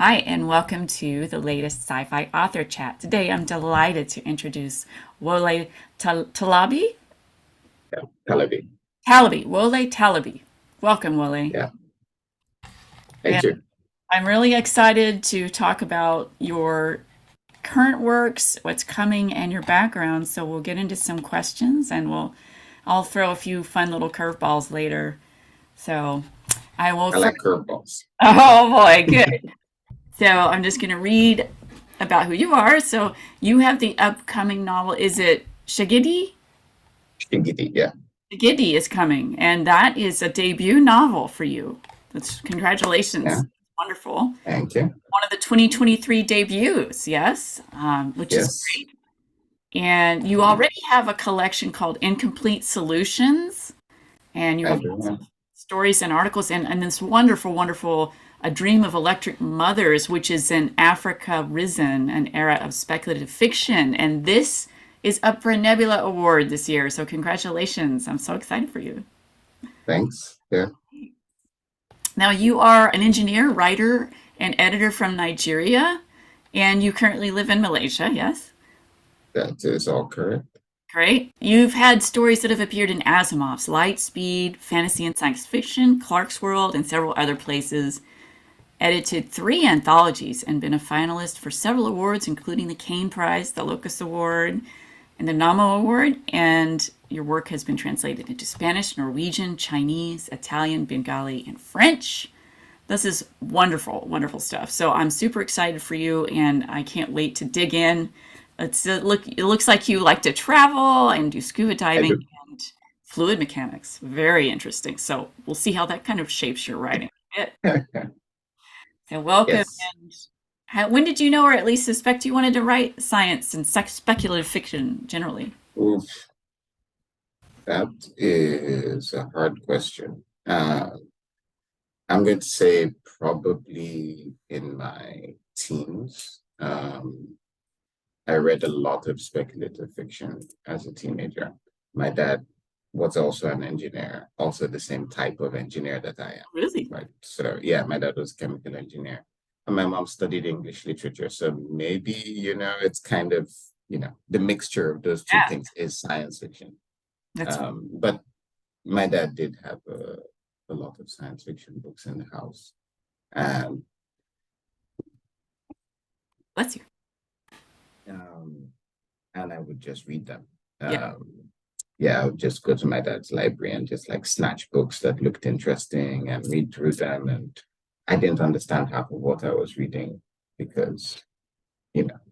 Hi, and welcome to the latest Sci-Fi Author Chat. Today, I'm delighted to introduce Wole Talabi. Yeah, Talabi. Wole Talabi. Welcome, Wole. Yeah, And thank you. I'm really excited to talk about your current works, what's coming, and your background. So we'll get into some questions, and I'll throw a few fun little curveballs later. So I will I first. like curveballs. Oh boy, good. So I'm just going to read about who you are. So you have the upcoming novel. Is it Shigidi? Shigidi, yeah, Shigidi is coming, and that is a debut novel for you. That's yeah, congratulations. Wonderful. thank you. One of the 2023 debuts, yes, which is Yes, great. And you yeah, already have a collection called Incomplete Solutions, and you I have do. lots Yeah. of stories and articles, and this wonderful, wonderful A Dream of Electric Mothers, which is in Africa Risen, an era of speculative fiction. And this is up for a Nebula Award this year. So congratulations. I'm so excited for you. Thanks. Yeah, Now you are an engineer, writer, and editor from Nigeria, and you currently live in Malaysia, yes? that is all correct. Great. You've had stories that have appeared in Asimov's Lightspeed, Fantasy and Science Fiction, Clark's World, and several other places. Edited three anthologies and been a finalist for several awards, including the Kane Prize, the Locus Award, and the Namo Award. And your work has been translated into Spanish, Norwegian, Chinese, Italian, Bengali, and French. This is wonderful, wonderful stuff. So I'm super excited for you, and I can't wait to dig in. It looks like you like to travel and do scuba I diving do. and fluid mechanics. Very interesting. So we'll see how that kind of shapes your writing. So welcome. Yes. And when did you know, or at least suspect, you wanted to write science and speculative fiction generally? Oof, that is a hard question. I'm going to say probably in my teens. I read a lot of speculative fiction as a teenager. My dad was also an engineer, also the same type of engineer that I am. Really? Right. So yeah, my dad was a chemical engineer. And my mom studied English literature. So maybe, it's kind of, the mixture of those two Yeah, things is science fiction. that's But my dad did have a lot of science fiction books in the house. And bless you. um, and I would just read them. Yeah. Yeah, I would just go to my dad's library and just like snatch books that looked interesting and read through them. And I didn't understand half of what I was reading because,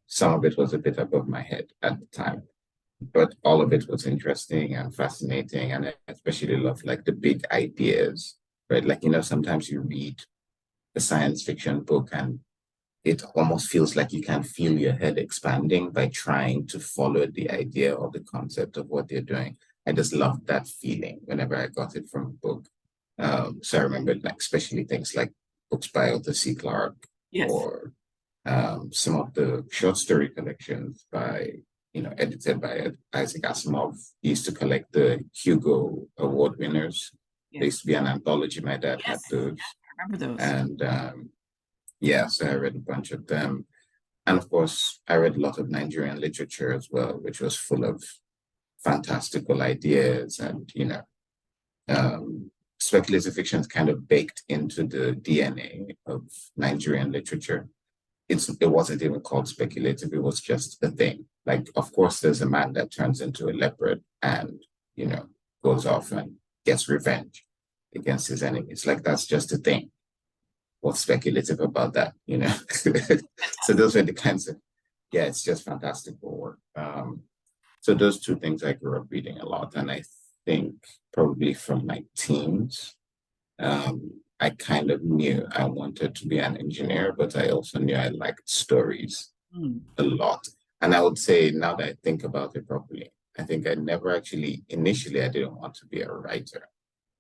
some of it was a bit above my head at the time, but all of it was interesting and fascinating. And I especially love like the big ideas, right? Like, sometimes you read a science fiction book and it almost feels like you can feel your head expanding by trying to follow the idea or the concept of what they're doing. I just loved that feeling whenever I got it from a book. So I remember like especially things like books by Arthur C. Clarke Yes. or some of the short story collections by, edited by Isaac Asimov. He used to collect the Hugo Award winners. There Yes. used to be an anthology. My dad had Yes. those. I remember those. And yeah, so I read a bunch of them. And of course, I read a lot of Nigerian literature as well, which was full of fantastical ideas and, speculative fiction is kind of baked into the DNA of Nigerian literature. It wasn't even called speculative, it was just a thing. Like, of course, there's a man that turns into a leopard and, you know, goes off and gets revenge against his enemies. Like, that's just a thing. What's speculative about that, So those were the kinds of, yeah, it's just fantastical work. So those two things I grew up reading a lot. And I think probably from my teens, I kind of knew I wanted to be an engineer, but I also knew I liked stories Hmm. a lot. And I would say now that I think about it properly, I think I never actually, initially, I didn't want to be a writer.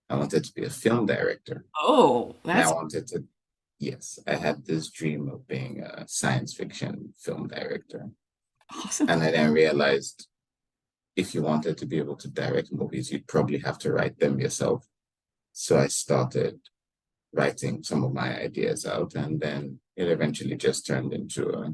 I wanted to be a film director. Oh, And I that's wanted to, yes, I had this dream of being a science fiction film director. awesome. And I then realized if you wanted to be able to direct movies, you'd probably have to write them yourself. So I started writing some of my ideas out, and then it eventually just turned into a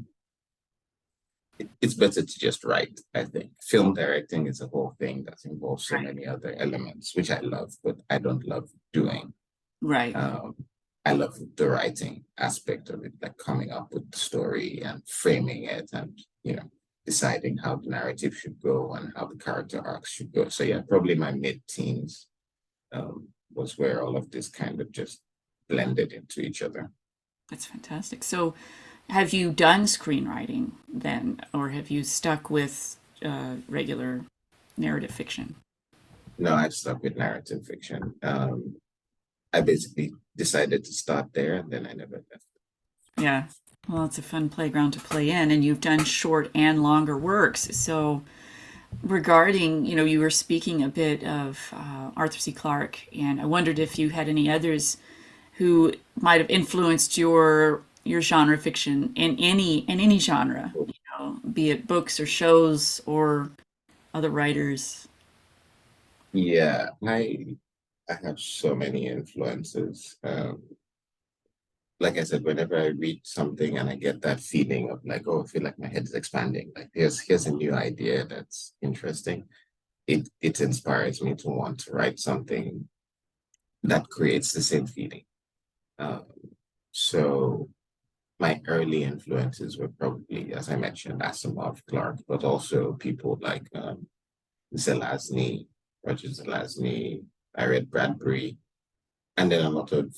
it's better to just write, I think. Film directing is a whole thing that involves so Right. many other elements, which I love, but I don't love doing. Right. Um, I love the writing aspect of it, like coming up with the story and framing it and, deciding how the narrative should go and how the character arcs should go. So yeah, probably my mid-teens was where all of this kind of just blended into each other. That's fantastic. So, have you done screenwriting then, or have you stuck with regular narrative fiction? No, I've stuck with narrative fiction. I basically decided to start there and then I never left. Yeah. Well, it's a fun playground to play in, and you've done short and longer works. So, regarding, you were speaking a bit of Arthur C. Clarke, and I wondered if you had any others who might have influenced your genre fiction in any genre, be it books or shows or other writers. Yeah, I have so many influences. Like I said, whenever I read something and I get that feeling of like, oh, I feel like my head is expanding. Like here's a new idea that's interesting. It inspires me to want to write something that creates the same feeling. Um, so my early influences were probably, as I mentioned, Asimov, Clark, but also people like Zelazny, Roger Zelazny. I read Bradbury, and then a lot of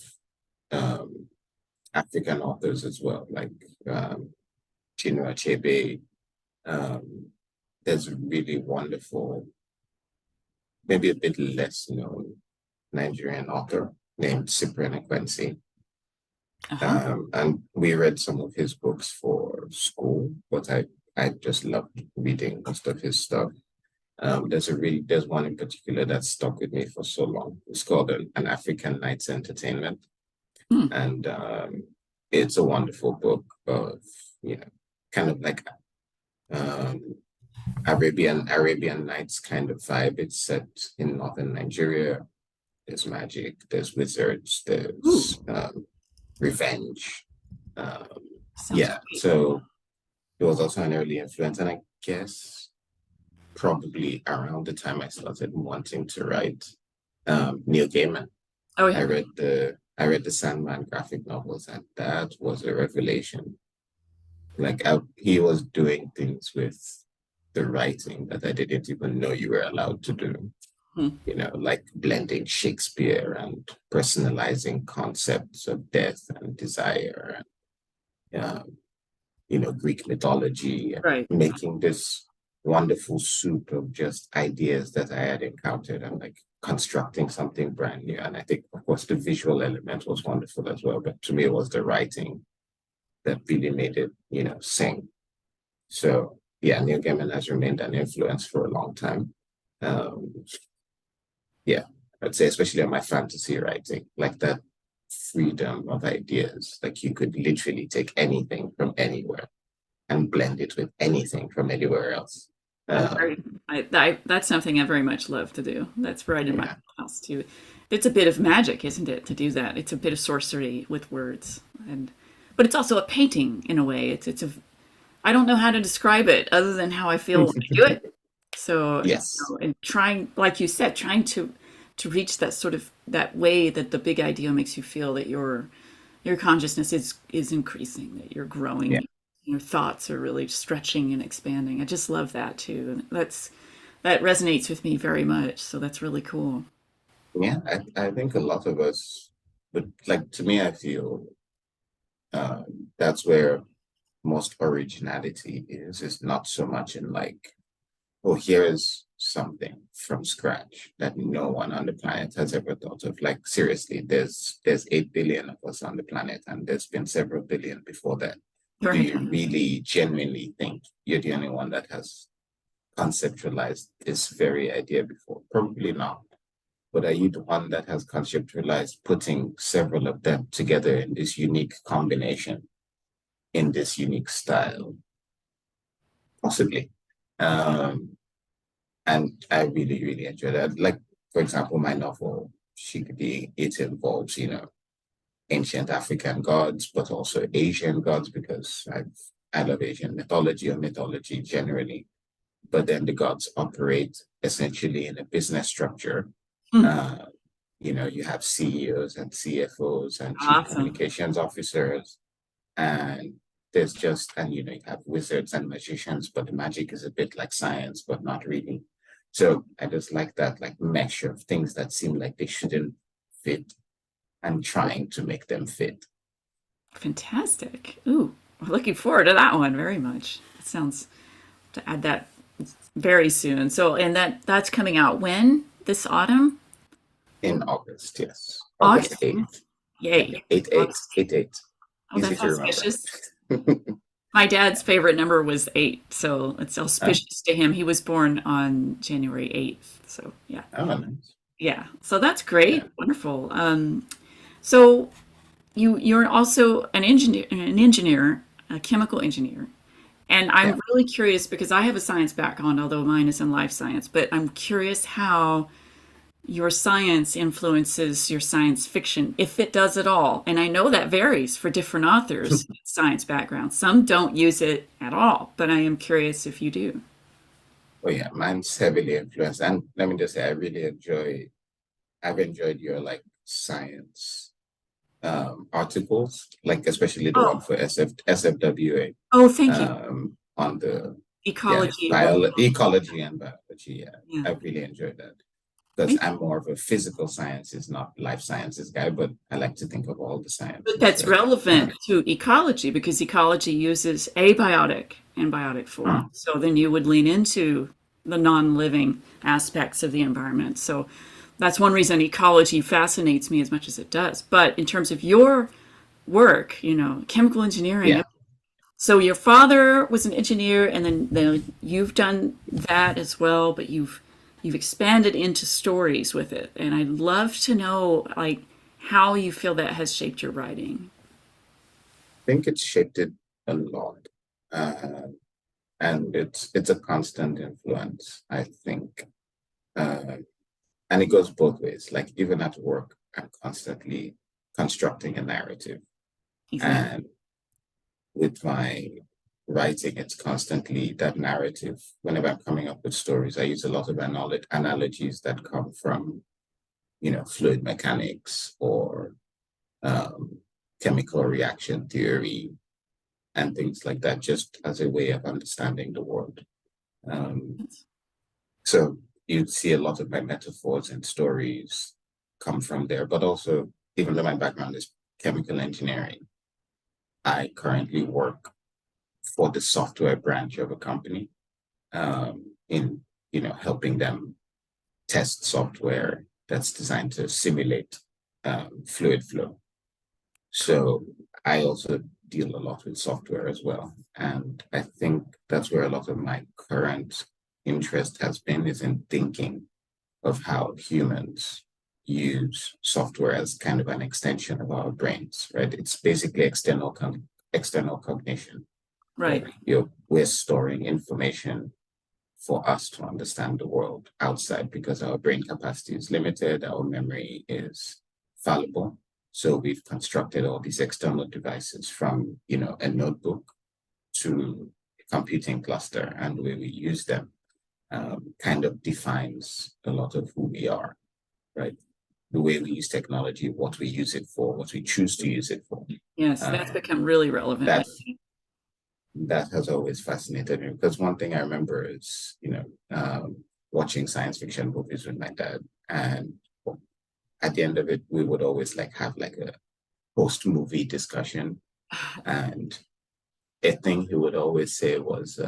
um, African authors as well, like Chinua Achebe. Um, there's a really wonderful, maybe a bit less known Nigerian author named Cyprian Ekwensi. Uh-huh. And we read some of his books for school, but I just loved reading most of his stuff. There's one in particular that stuck with me for so long. It's called An African Night's Entertainment. Hmm. And it's a wonderful book of, kind of like um, Arabian Nights kind of vibe. It's set in northern Nigeria. There's magic, there's wizards, Ooh, there's revenge. Um, sounds yeah, great. so it was also an early influence, and I guess probably around the time I started wanting to write, Neil Gaiman. Oh I yeah. read the I read the Sandman graphic novels, and that was a revelation. Like he was doing things with the writing that I didn't even know you were allowed to do. Hmm. Like blending Shakespeare and personalizing concepts of death and desire, and Greek mythology, and Right. making this wonderful soup of just ideas that I had encountered and like constructing something brand new. And I think, of course, the visual element was wonderful as well. But to me, it was the writing that really made it, sing. So yeah, Neil Gaiman has remained an influence for a long time. Um, yeah, I'd say especially on my fantasy writing, like that freedom of ideas. Like you could literally take anything from anywhere and blend it with anything from anywhere else. That's Um, very, that's something I very much love to do. That's right in my yeah, house too. It's a bit of magic, isn't it, to do that? It's a bit of sorcery with words, but it's also a painting in a way. I don't know how to describe it other than how I feel when I do it. So, yes, and trying, like you said, trying to reach that sort of that way that the big idea makes you feel that your consciousness is increasing, that you're yeah, growing, your thoughts are really stretching and expanding. I just love that too. That resonates with me very much. So that's really cool. yeah. I think a lot of us, but like to me, I feel that's where most originality is. It's not so much in like, oh, here is something from scratch that no one on the planet has ever thought of. Like seriously, there's 8 billion of us on the planet, and there's been several billion before that. Do Right. you really genuinely think you're the only one that has conceptualized this very idea before? Probably not. But are you the one that has conceptualized putting several of them together in this unique combination, in this unique style? Possibly. Um, and I really, really enjoy that. Like, for example, my novel, Shikadi, it involves, ancient African gods, but also Asian gods because I love Asian mythology or mythology generally. But then the gods operate essentially in a business structure. Hmm. Uh, you have CEOs and CFOs and chief Awesome. communications officers, and you have wizards and magicians, but the magic is a bit like science, but not really. So I just like that like mesh of things that seem like they shouldn't fit and trying to make them fit. Fantastic. Ooh, we're looking forward to that one very much. It sounds to add that very soon. So, and that's coming out when? This autumn? In August, yes. August August. 8th. Yeah, Yay. 8/8, August. 8/8. Oh, Easy that's to remember. auspicious. My dad's favorite number was eight, so it's Uh, auspicious to him. He was born on January 8th. So, yeah. oh, nice. Yeah. So that's Yeah, great. Wonderful. So you're also an engineer, a chemical engineer. And yeah. I'm really curious because I have a science background, although mine is in life science, but I'm curious how your science influences your science fiction, if it does at all. And I know that varies for different authors, science backgrounds. Some don't use it at all, but I am curious if you do. Oh yeah, mine's heavily influenced. And let me just say, I've enjoyed your like science articles, like especially the one Oh, for SFWA oh, thank you. on the Ecology. What? ecology and biology. Yeah, Yeah. I really enjoyed that because Thank you. I'm more of a physical sciences, not life sciences guy, but I like to think of all the But sciences, that's right? relevant to ecology because ecology uses abiotic and biotic forms. Hmm. So then you would lean into the non-living aspects of the environment. So that's one reason ecology fascinates me as much as it does. But in terms of your work, chemical engineering. Yeah, So your father was an engineer, and then you've done that as well, but you've expanded into stories with it. And I'd love to know like how you feel that has shaped your writing. I think it's shaped it a lot. Uh, and it's a constant influence, I think. Uh, and it goes both ways. Like even at work, I'm constantly constructing a narrative, Exactly. and with my writing, it's constantly that narrative. Whenever I'm coming up with stories, I use a lot of analogies that come from fluid mechanics or um, chemical reaction theory and things like that, just as a way of understanding the world. Um, So you'd see a lot of my metaphors and stories come from there, but also, even though my background is chemical engineering, I currently work for the software branch of a company in helping them test software that's designed to simulate fluid flow. Cool. So I also deal a lot with software as well, and I think that's where a lot of my current interest has been is in thinking of how humans use software as kind of an extension of our brains, right? It's basically external cognition, right? Right. We're storing information for us to understand the world outside because our brain capacity is limited, our memory is fallible. So we've constructed all these external devices from, a notebook to a computing cluster, and the way we use them kind of defines a lot of who we are, right? The way we use technology, what we use it for, what we choose to use it for. Yes, that's Um, become really relevant. that that has always fascinated me because one thing I remember is, watching science fiction movies with my dad, and at the end of it, we would always like have like a post movie discussion, and a thing he would always say was,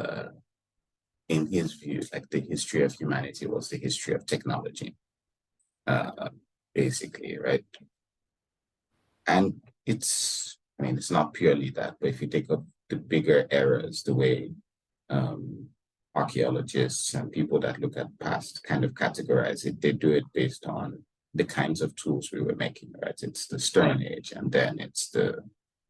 in his view, like the history of humanity was the history of technology, uh, basically, right? And I mean, it's not purely that, but if you take up the bigger eras, the way um, archaeologists and people that look at past kind of categorize it, they do it based on the kinds of tools we were making, right? It's the Right. Stone Age, and then it's the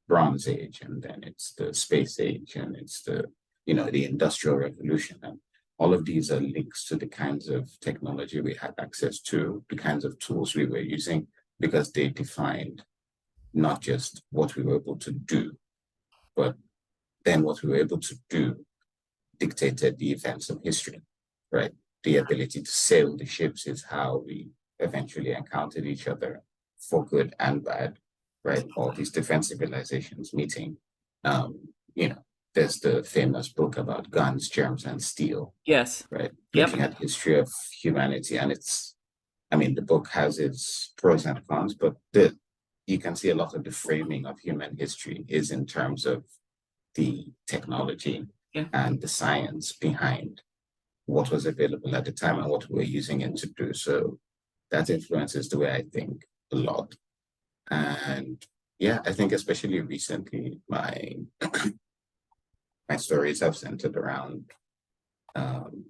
Bronze Age, and then it's the Space Age, and it's the Industrial Revolution. And all of these are links to the kinds of technology we had access to, the kinds of tools we were using, because they defined not just what we were able to do, but then what we were able to do dictated the events of history, right? The ability to sail the ships is how we eventually encountered each other for good and bad, right? All these different civilizations meeting. Um, you know, there's the famous book about guns, germs, and steel, Yes. right? Yep. Looking at the history of humanity, and it's, I mean, the book has its pros and cons, but you can see a lot of the framing of human history is in terms of the technology Yeah. and the science behind what was available at the time and what we were using it to do. So that influences the way I think a lot. And yeah, I think especially recently, my stories have centered around um,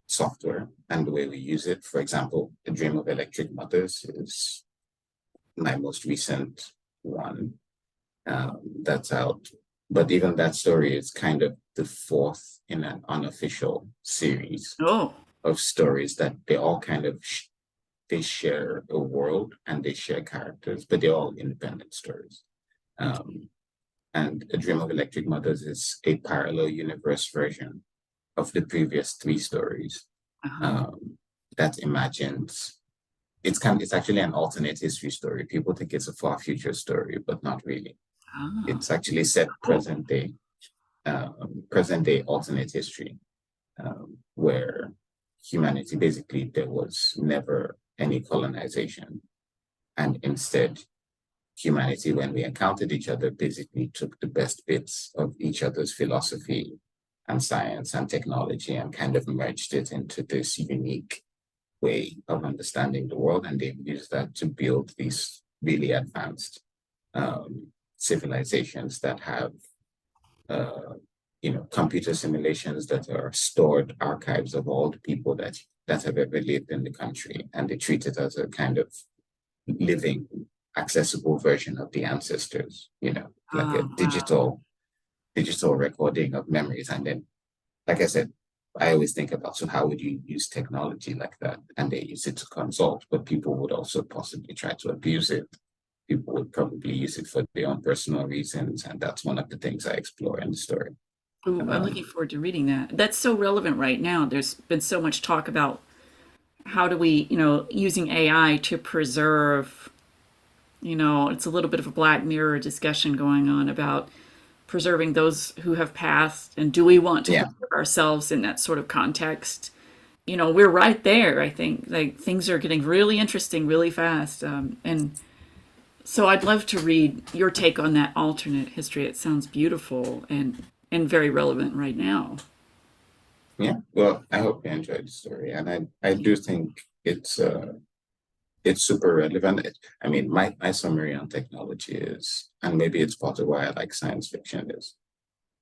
software and the way we use it. For example, The Dream of Electric Mothers is my most recent one that's out. But even that story is kind of the fourth in an unofficial series Oh. of stories that they all kind of they share a world and they share characters, but they're all independent stories. Um, and A Dream of Electric Mothers is a parallel universe version of the previous three stories Uh-huh. um, that imagines it's actually an alternate history story. People think it's a far future story, but not really. Ah. It's actually set Oh. present day alternate history, where humanity basically there was never any colonization, and instead humanity, when we encountered each other, basically took the best bits of each other's philosophy and science and technology and kind of merged it into this unique way of understanding the world, and they've used that to build these really advanced civilizations that have uh, computer simulations that are stored archives of all the people that have ever lived in the country, and they treat it as a kind of living, accessible version of the ancestors. Like a Wow. digital recording of memories. And then, like I said, I always think about, so how would you use technology like that? And they use it to consult, but people would also possibly try to abuse it. People would probably use it for their own personal reasons, and that's one of the things I explore in the story. Ooh, I'm looking Um, forward to reading that. That's so relevant right now. There's been so much talk about how do we, using AI to preserve, it's a little bit of a Black Mirror discussion going on about preserving those who have passed, and do we want to yeah, preserve ourselves in that sort of context? We're right there. I think like things are getting really interesting really fast, and so I'd love to read your take on that alternate history. It sounds beautiful and very relevant right now. yeah. Well, I hope you enjoyed the story, and I do think it's super relevant. I mean, my summary on technology is, and maybe it's part of why I like science fiction, is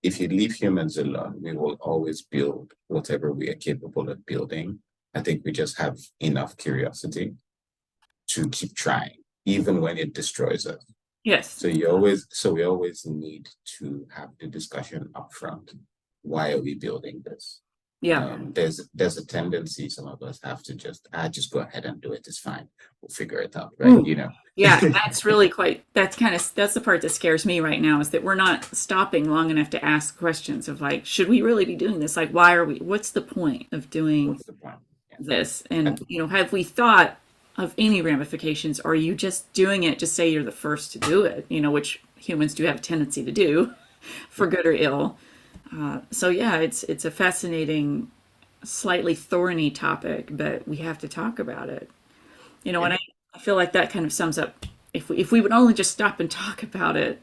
if you leave humans alone, we will always build whatever we are capable of building. I think we just have enough curiosity to keep trying, even when it destroys us. Yes. So we always need to have the discussion upfront. Why are we building this? Yeah. There's a tendency some of us have to just go ahead and do it. It's fine. We'll figure it out, right? Ooh. Yeah, that's really quite, that's the part that scares me right now is that we're not stopping long enough to ask questions of like, should we really be doing this? Like, what's the point of doing What's the point? Yeah. this? And And, have we thought of any ramifications? Or are you just doing it to say you're the first to do it, which humans do have a tendency to do for yeah, good or ill. So yeah, it's a fascinating, slightly thorny topic, but we have to talk about it. yeah. And I feel like that kind of sums up if we would only just stop and talk about it,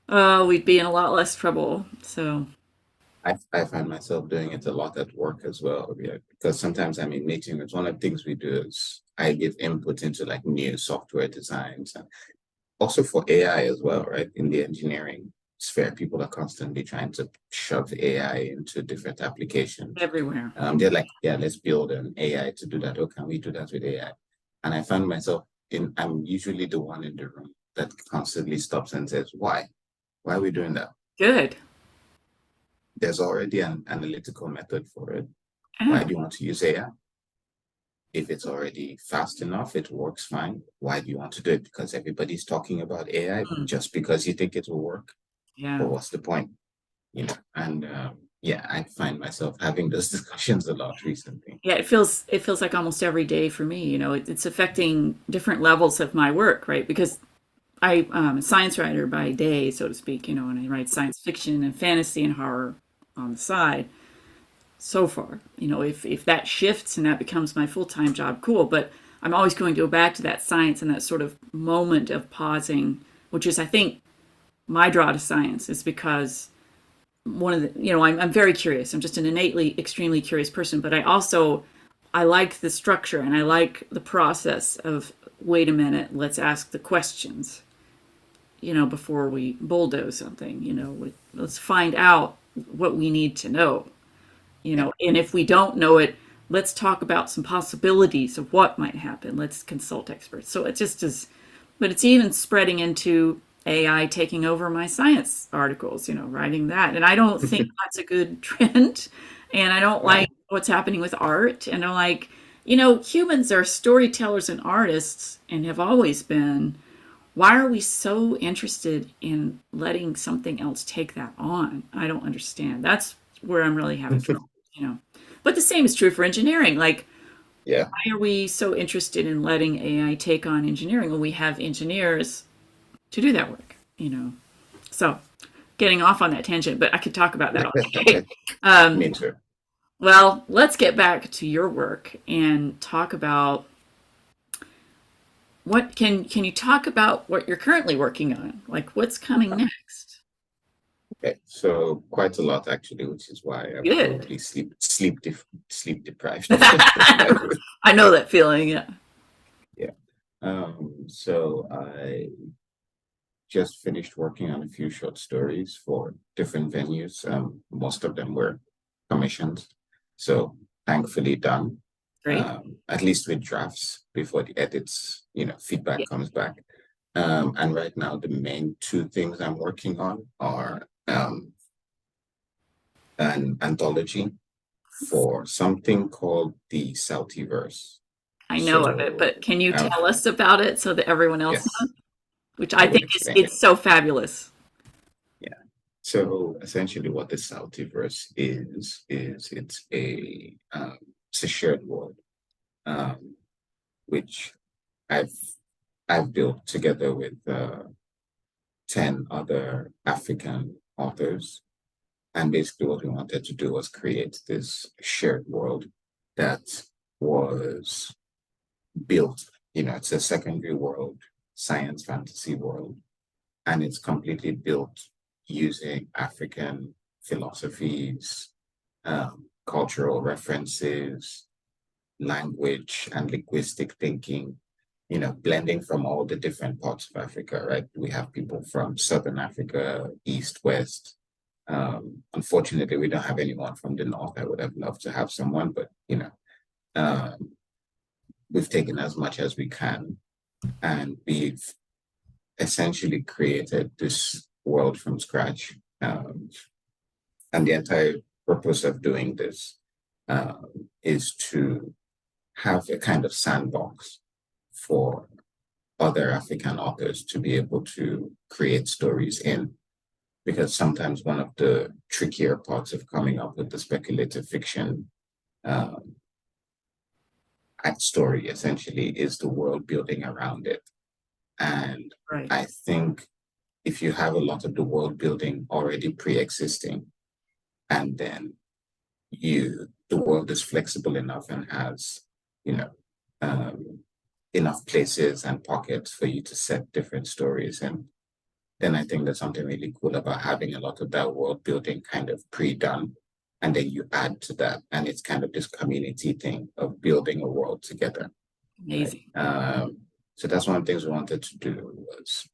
we'd be in a lot less trouble. So I find myself doing it a lot at work as well. Yeah, because sometimes I'm in meetings. One of the things we do is I give input into like new software designs and also for AI as well, right? In the engineering sphere, people are constantly trying to shove AI into different applications. everywhere. They're like, yeah, let's build an AI to do that. Oh, can we do that with AI? And I find myself I'm usually the one in the room that constantly stops and says, why? Why are we doing that? Good. There's already an analytical method for it. Why Oh, do you want to use AI? if it's already fast enough, it works fine. Why do you want to do it? Because everybody's talking about AI Mm, just because you think it will work. yeah. But what's the point? And yeah, I find myself having those discussions a lot recently. Yeah, it feels like almost every day for me. It's affecting different levels of my work, right? Because I'm a science writer by day, so to speak, and I write science fiction and fantasy and horror on the side so far. If that shifts and that becomes my full-time job, cool. But I'm always going to go back to that science and that sort of moment of pausing, which is, I think, my draw to science is because one of I'm very curious. I'm just an innately extremely curious person, but I like the structure and I like the process of wait a minute, let's ask the questions, before we bulldoze something, let's find out what we need to know, Yeah. and if we don't know it, let's talk about some possibilities of what might happen. Let's consult experts. So it just is, but it's even spreading into AI taking over my science articles, writing that. And I don't think that's a good trend. And I don't like Right. what's happening with art. And I'm like, humans are storytellers and artists and have always been. Why are we so interested in letting something else take that on? I don't understand. That's where I'm really having trouble, you know. But the same is true for engineering. Like, Yeah. why are we so interested in letting AI take on engineering when we have engineers to do that work? So, getting off on that tangent, but I could talk about that all day. Me Um, too. well, let's get back to your work and talk about what can you talk about what you're currently working on? Like what's coming next? Okay. So quite a lot actually, which is why I'm Good. probably sleep deprived by the I know that feeling. Yeah. yeah. So I just finished working on a few short stories for different venues. Most of them were commissioned. So thankfully done, Great. at least with drafts before the edits, Yeah. feedback comes back. And right now, the main two things I'm working on are an anthology for something called the Southieverse. I know of it, So but can you I've, tell us about it so that everyone else knows? yes, Which I I will think explain it. it's so fabulous. Yeah. So essentially, what the Southieverse is it's a shared world, um, which I've I've built together with 10 other African authors. And basically, what we wanted to do was create this shared world that was built. It's a secondary world, science fantasy world, and it's completely built using African philosophies, cultural references, language, and linguistic thinking, blending from all the different parts of Africa, right? We have people from Southern Africa, East, West. Unfortunately, we don't have anyone from the North. I would have loved to have someone, but, um, we've taken as much as we can, and we've essentially created this world from scratch. And the entire purpose of doing this is to have a kind of sandbox for other African authors to be able to create stories in. Because sometimes one of the trickier parts of coming up with the speculative fiction um, story essentially is the world building around it. And Right. I think if you have a lot of the world building already pre-existing, and then the world is flexible enough and has, you know, um, enough places and pockets for you to set different stories. And then I think there's something really cool about having a lot of that world building kind of pre-done. And then you add to that, and it's kind of this community thing of building a world together, right? Amazing. So that's one of the things we wanted to do was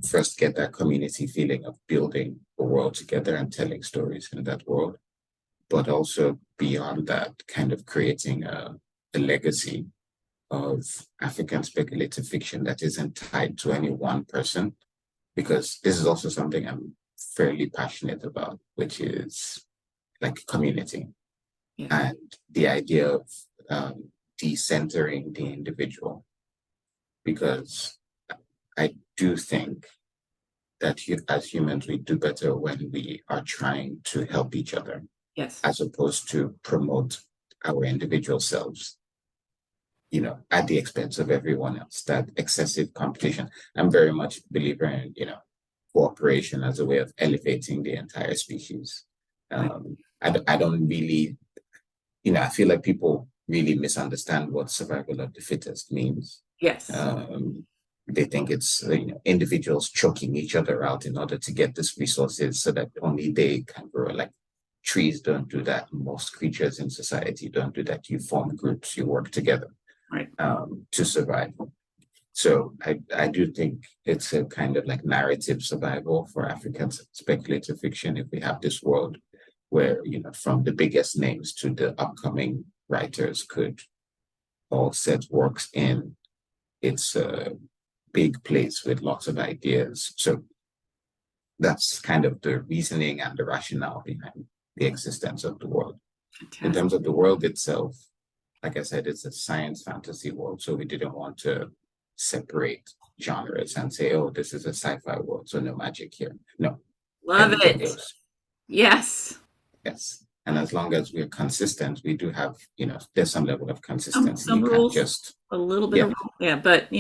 first get that community feeling of building a world together and telling stories in that world, but also beyond that, kind of creating a legacy of African speculative fiction that isn't tied to any one person, because this is also something I'm fairly passionate about, which is like community Yeah. and the idea of decentering the individual, because I do think that as humans, we do better when we are trying to help each other Yes. as opposed to promote our individual selves, at the expense of everyone else, that excessive competition. I'm very much a believer in, cooperation as a way of elevating the entire species. Right. I don't really, I feel like people really misunderstand what survival of the fittest means. Yes. Um, they think it's individuals choking each other out in order to get these resources so that only they can grow. Like trees don't do that. Most creatures in society don't do that. You form groups, you work together Right. to survive. So I do think it's a kind of like narrative survival for African speculative fiction. If we have this world where, from the biggest names to the upcoming writers could all set works in its big place with lots of ideas. So that's kind of the reasoning and the rationale behind the existence of the world. In Fantastic. terms of the world itself, like I said, it's a science fantasy world. So we didn't want to separate genres and say, oh, this is a sci-fi world, so no magic here. No, Love everything it. goes. Yes. Yes. And as long as we're consistent, we do have, there's some level of consistency. Some You can't rules, just, a little bit yeah, of, yeah, but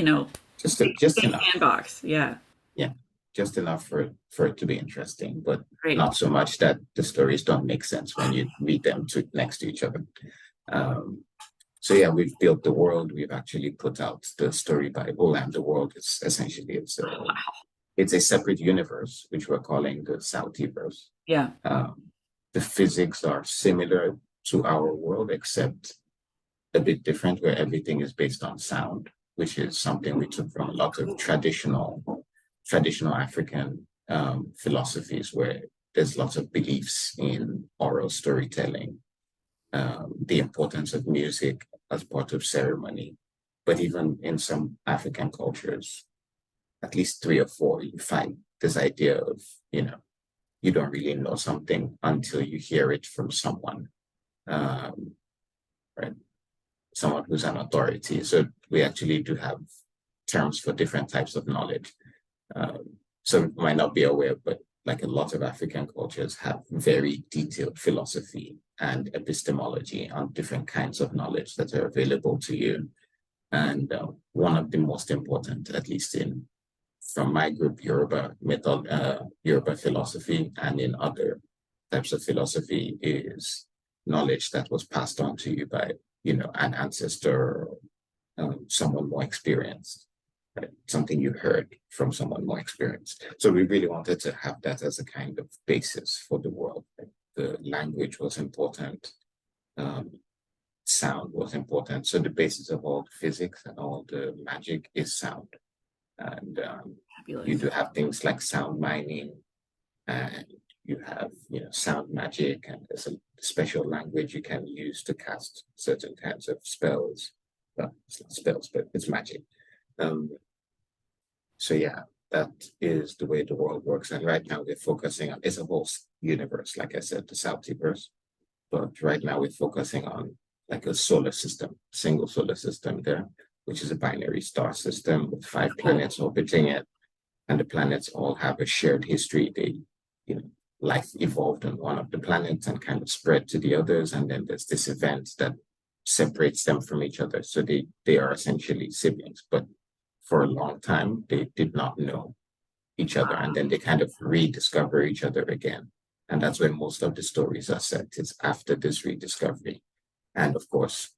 just safe enough. sandbox. Yeah. Yeah, just enough for it to be interesting, but Great. not so much that the stories don't make sense when you read them next to each other. Um, so yeah, we've built the world. We've actually put out the story Bible, and the world is essentially it's a separate universe, which we're calling the Southverse. Yeah. Um, the physics are similar to our world, except a bit different, where everything is based on sound, which is something we took from a lot of traditional African philosophies, where there's lots of beliefs in oral storytelling, the importance of music as part of ceremony. But even in some African cultures, at least three or four, you find this idea of, you don't really know something until you hear it from someone, um, right? Someone who's an authority. So we actually do have terms for different types of knowledge. So you might not be aware, but like a lot of African cultures have very detailed philosophy and epistemology on different kinds of knowledge that are available to you. And one of the most important, at least in from my group, Yoruba philosophy, and in other types of philosophy, is knowledge that was passed on to you by, an ancestor, or someone more experienced, right? Something you heard from someone more experienced. So we really wanted to have that as a kind of basis for the world. Right? The language was important. Um, Sound was important. So the basis of all the physics and all the magic is sound. And you Fabulous. do have things like sound mining, and you have sound magic, and there's a special language you can use to cast certain kinds of spells. Well, it's not spells, but it's magic. Um, so yeah, that is the way the world works. And right now we're focusing on it's a whole universe, like I said, the Southverse. But right now we're focusing on like a solar system, single solar system there, which is a binary star system with 5 planets orbiting it, and the planets all have a shared history. Life evolved on one of the planets and kind of spread to the others, and then there's this event that separates them from each other. So they are essentially siblings, but for a long time they did not know each other, and then they kind of rediscover each other again. And that's where most of the stories are set. It's after this rediscovery. And of course,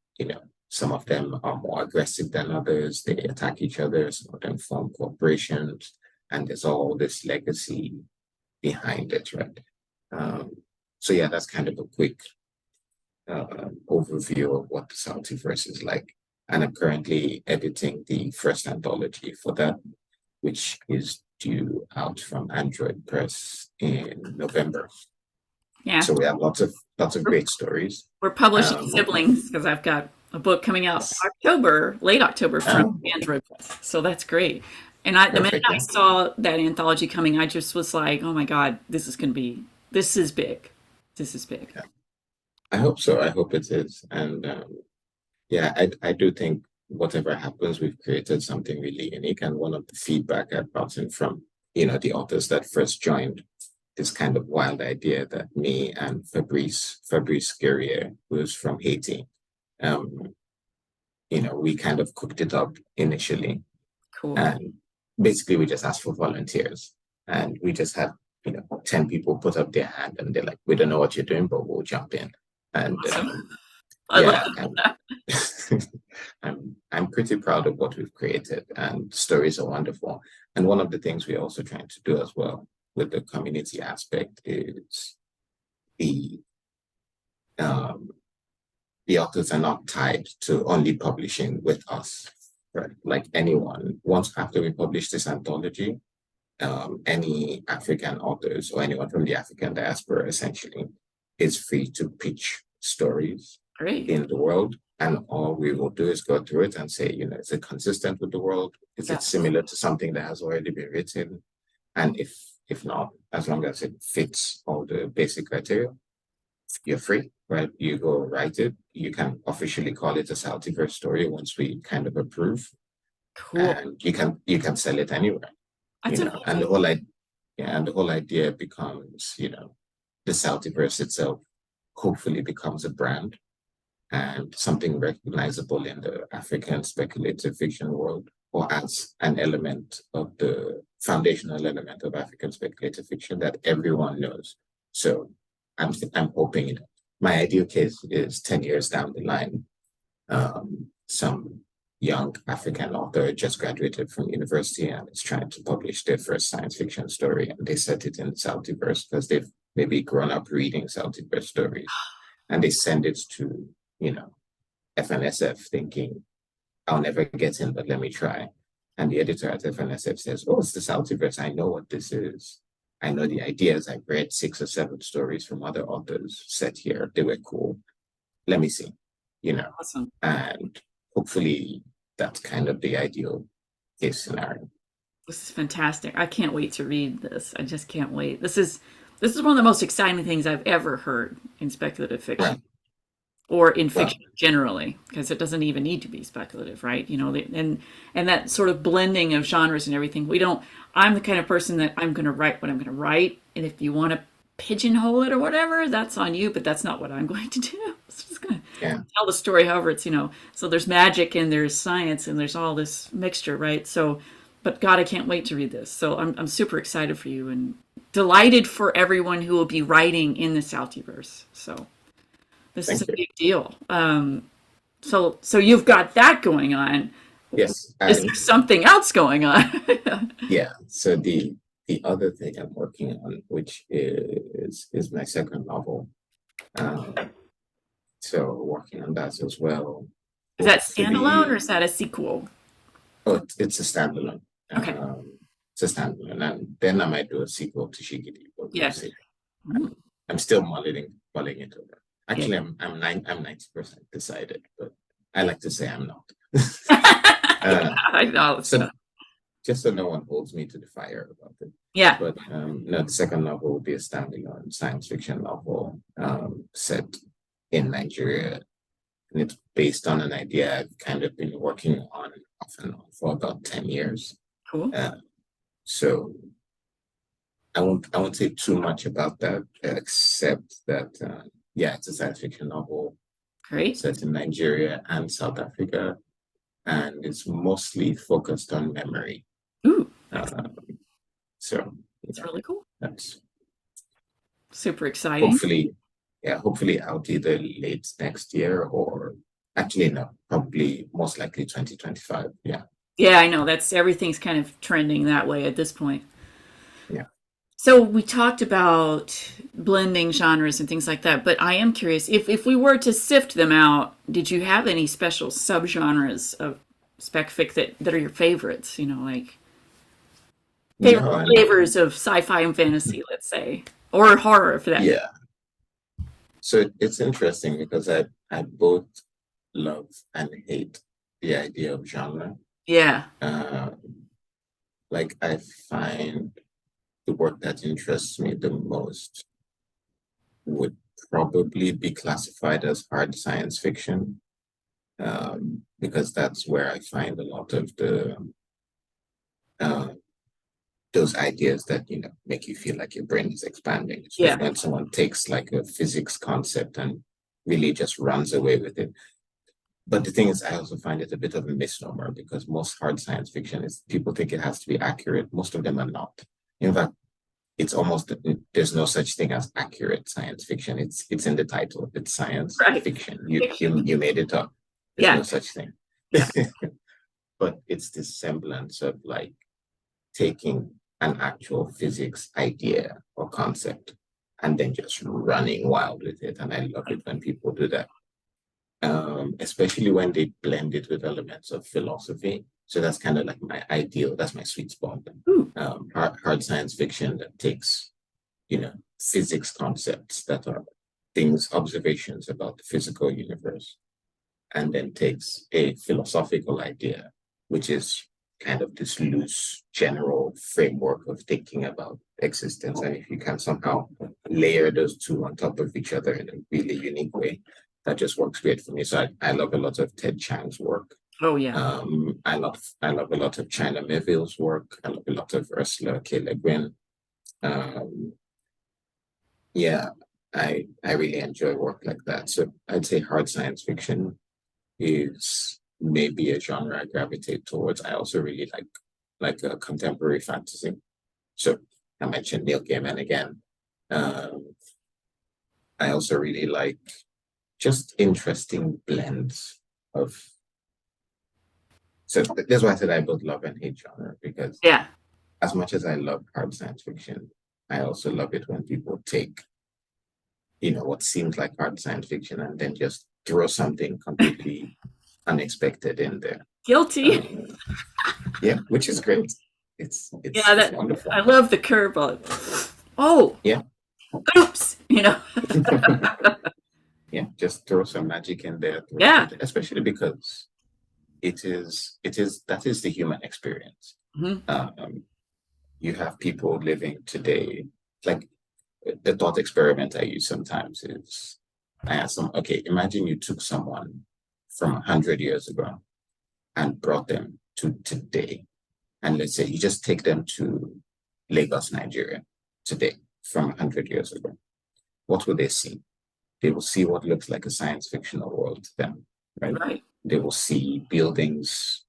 some of them are more aggressive than others. They attack each other. Some of them form corporations. And there's all this legacy behind it, right? Um, so yeah, that's kind of a quick overview of what the Saltyverse is like. And I'm currently editing the first anthology for that, which is due out from Android Press in November. Yeah. So we have lots of We're, great stories. we're publishing Um, siblings because I've got a book coming out yes. late October from Oh, Android Press. So that's great. And the minute perfect. I Yeah. saw that anthology coming, I just was like, oh my God, this is big. This is big. Yeah. I hope so. I hope it is. And Yeah, I do think whatever happens, we've created something really unique. And one of the feedback I've gotten from, the authors that first joined this kind of wild idea that me and Fabrice Guerrier, who's from Haiti, um, we kind of cooked it up initially. Cool. And basically we just asked for volunteers. And we just had, 10 people put up their hand and they're like, we don't know what you're doing, but we'll jump in. And Awesome. I love yeah, and I'm pretty proud of what we've created, and stories are wonderful. And one of the things we're also trying to do as well with the community aspect is the um, the authors are not tied to only publishing with us, right? Like anyone, once after we publish this anthology, any African authors or anyone from the African diaspora essentially is free to pitch stories Great. in the world. And all we will do is go through it and say, is it consistent with the world? Is it Yeah. similar to something that has already been written? And if not, as long as it fits all the basic criteria, you're free, right? You go write it. You can officially call it a Saltiverse story once we kind of approve, Cool. and you can sell it anywhere, That's and amazing. the whole idea becomes, the Saltiverse itself hopefully becomes a brand and something recognizable in the African speculative fiction world, or as an element of the foundational element of African speculative fiction that everyone knows. So I'm hoping my ideal case is 10 years down the line, some young African author just graduated from university and is trying to publish their first science fiction story, and they set it in the Saltiverse because they've maybe grown up reading Saltiverse stories, and they send it to, you know, FNSF thinking, I'll never get in, but let me try. And the editor at FNSF says, oh, it's the Saltiverse. I know what this is. I know the ideas. I've read 6 or 7 stories from other authors set here. They were cool. Let me see, you know. Awesome. And hopefully that's kind of the ideal case scenario. This is fantastic. I can't wait to read this. I just can't wait. This is one of the most exciting things I've ever heard in speculative fiction Right. or in Well, fiction generally, because it doesn't even need to be speculative, right? And that sort of blending of genres and everything. We don't. I'm the kind of person that I'm going to write what I'm going to write, and if you want to pigeonhole it or whatever, that's on you. But that's not what I'm going to do. I'm just going to yeah. tell the story however it's. So there's magic and there's science and there's all this mixture, right? So, but God, I can't wait to read this. So I'm super excited for you and delighted for everyone who will be writing in the Saltyverse. So this is a Thank you. big deal. So you've got that going on. Yes. Is there And something else going on? yeah. So the other thing I'm working on, which is my second novel. Um, so working on that as well. Is that standalone or Hopefully, is that a sequel? oh, it's a standalone. Okay. It's a standalone, and then I might do a sequel to Shigidi, but we'll Yeah. see. Mm, I'm still mulling it over. yeah. Actually, I'm 90% decided, but I like to say I'm not. Yeah, uh, I know. so just so no one holds me to the fire about it. Yeah. But no, the second novel will be a standalone science fiction novel set in Nigeria, and it's based on an idea I've kind of been working on off and on for about 10 years. Cool. Uh, so I won't say too much about that, except that yeah, it's a science fiction novel Great. set in Nigeria and South Africa, and it's mostly focused on memory. Ooh, Uh, so that's yeah, really cool. that's Super exciting. hopefully, yeah, hopefully out either late next year or actually no, probably most likely 2025. Yeah, Yeah, I know. That's everything's kind of trending that way at this point. yeah. So we talked about blending genres and things like that, but I am curious if we were to sift them out, did you have any special subgenres of spec fic that are your favorites? Like favorite No, and flavors of sci-fi and fantasy, let's say, or horror for that matter. yeah. So it's interesting because I both love and hate the idea of genre. Yeah. Uh, like I find the work that interests me the most would probably be classified as hard science fiction. because that's where I find a lot of the uh, those ideas that make you feel like your brain is expanding, especially Yeah. when someone takes like a physics concept and really just runs away with it. But the thing is, I also find it a bit of a misnomer because most hard science fiction is people think it has to be accurate. Most of them are not. In fact, it's almost there's no such thing as accurate science fiction. It's in the title. It's science Right. fiction. You you Fiction. you made it up. There's Yeah. no such thing. Yeah. But it's this semblance of like taking an actual physics idea or concept and then just running wild with it. And I love it when people do that, especially when they blend it with elements of philosophy. So that's kind of like my ideal, that's my sweet spot. Ooh. Hard science fiction that takes, physics concepts that are things, observations about the physical universe, and then takes a philosophical idea, which is kind of this loose general framework of thinking about existence. And if you can somehow layer those two on top of each other in a really unique way, that just works great for me. So I love a lot of Ted Chiang's work. Oh yeah. I love a lot of China Miéville's work. I love a lot of Ursula K. Le Guin. Um, yeah, I really enjoy work like that. So I'd say hard science fiction is maybe a genre I gravitate towards. I also really like contemporary fantasy. So I mentioned Neil Gaiman again. Um, I also really like just interesting blends of. So that's why I said I both love and hate genre because Yeah. as much as I love hard science fiction, I also love it when people take what seems like hard science fiction and then just throw something completely unexpected in there. Guilty. Um, yeah, which is great. It's it's Yeah, it's that I wonderful. love the curveball. Oh, Yeah. oops, Yeah, just throw some magic in there, throw Yeah. something, especially because it is that is the human experience. Mhm. Um, you have people living today, like the thought experiment I use sometimes is I ask them, okay, imagine you took someone from 100 years ago and brought them to today. And let's say you just take them to Lagos, Nigeria today from 100 years ago. What will they see? They will see what looks like a science fictional world to them, right? Right. They will see buildings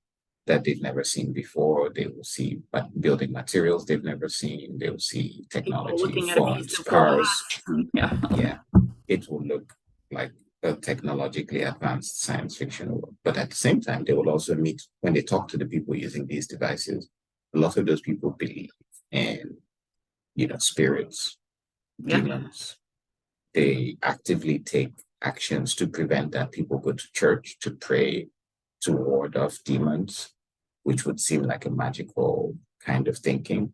that they've never seen before. They will see building materials they've never seen. They will see People technology, looking at a piece phones, of cars. glass. Yeah. Yeah, it will look like a technologically advanced science fiction world. But at the same time, they will also meet, when they talk to the people using these devices, a lot of those people believe in, spirits, Yeah. demons. They actively take actions to prevent that. People go to church to pray to ward off demons, which would seem like a magical kind of thinking.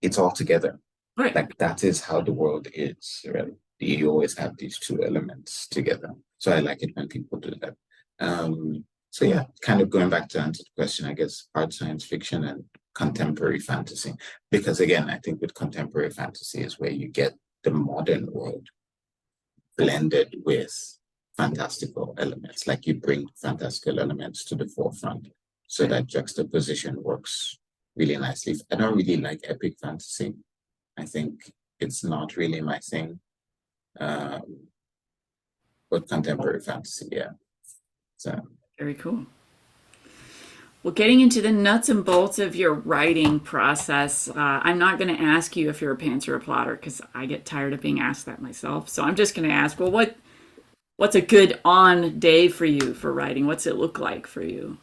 It's all together. Right. Like that is how the world is, right? You always have these two elements together. So I like it when people do that. So yeah, kind of going back to answer the question, I guess hard science fiction and contemporary fantasy. Because again, I think with contemporary fantasy is where you get the modern world blended with fantastical elements. Like you bring fantastical elements to the forefront. So Right. that juxtaposition works really nicely. I don't really like epic fantasy. I think it's not really my thing. Um, but contemporary fantasy, yeah. So Very cool. Well, getting into the nuts and bolts of your writing process, I'm not going to ask you if you're a pantser or a plotter because I get tired of being asked that myself. So I'm just going to ask, well, what's a good on day for you for writing? What's it look like for you?